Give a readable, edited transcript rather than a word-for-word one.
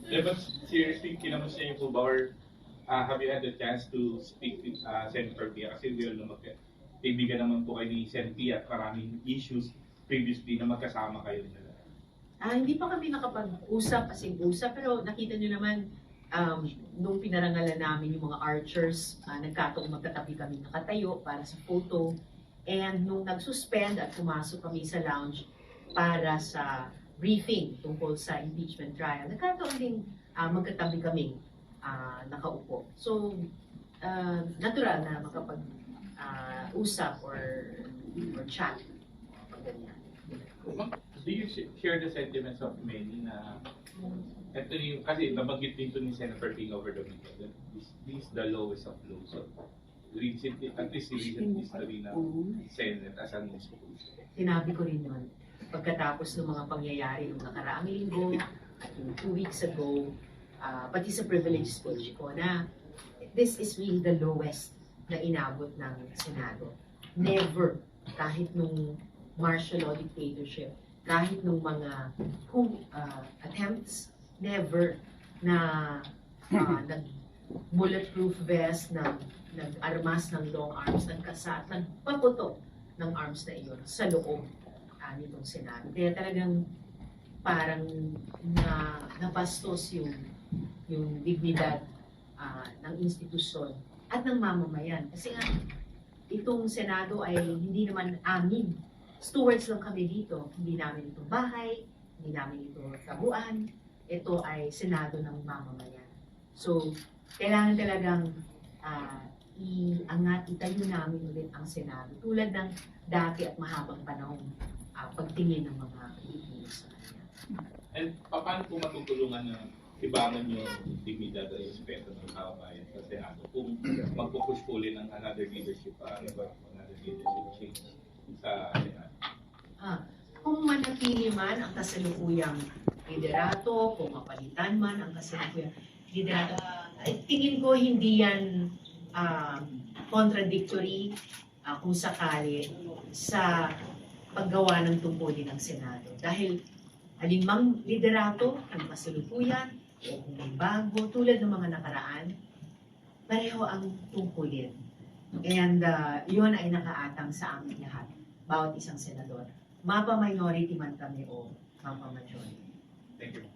Yeah, but seriously, kinamusta niyo po ba or have you had the chance to speak with Senator Pia? Kasi we all know kaibigan naman po kayo ni Sen Pia at maraming issues previously na magkasama kayo nila. Hindi pa kami nakapag-usap as in usap, pero nakita nyo naman nung pinarangalan namin yung mga archers, nagkataong magkatabi kami nakatayo para sa photo. And nung nag-suspend at pumasok kami sa lounge para sa briefing tungkol sa impeachment trial, nagkataon din magkatabi kami nakaupo. So, natural na makapag-usap or chat. Ganyan. Do you share the sentiments of many na ito yung, kasi nabanggit din ito ni Senator Ping over the weekend that this is the lowest of lows. So, recently, at least recent history ng Senate as an institution. Sinabi ko rin yun. Pagkatapos ng mga pangyayari noong nakaraang linggo at yung 2 weeks ago, pati sa privilege speech ko na this is really the lowest na inabot ng Senado. Never, kahit nung martial law dictatorship, kahit nung mga attempts, never na nag-bulletproof vest, nag-armas ng long arms, nagkasat, nagpaputok ng arms na iyon sa loob nitong Senado. Kaya talagang parang napastos yung dignidad ng institusyon at ng mamamayan. Kasi nga, itong Senado ay hindi naman amin. Stewards lang kami dito. Hindi namin ito bahay, hindi namin ito tabuan. Ito ay Senado ng mamamayan. So, kailangan talagang itayo namin ulit ang Senado. Tulad ng dati at mahabang panahon pagtingin ng mga Pilipino sa kanya. And paano po matutulungan na ibangan yung dignidad at respeto ng kababayan sa Senado kung magpupush po ulit ng another leadership change sa Senado? Kung manatili man ang kasalukuyang liderato, kung mapalitan man ang kasalukuyang liderato, tingin ko hindi yan contradictory kung sakali sa paggawa ng tungkulin ng Senado. Dahil alinmang liderato, kung kasalukuyan, o kung may bago, tulad ng mga nakaraan, pareho ang tungkulin. And yun ay nakaatang sa amin lahat, bawat isang senador. Mapa-minority man kami o mapa-majority. Thank you.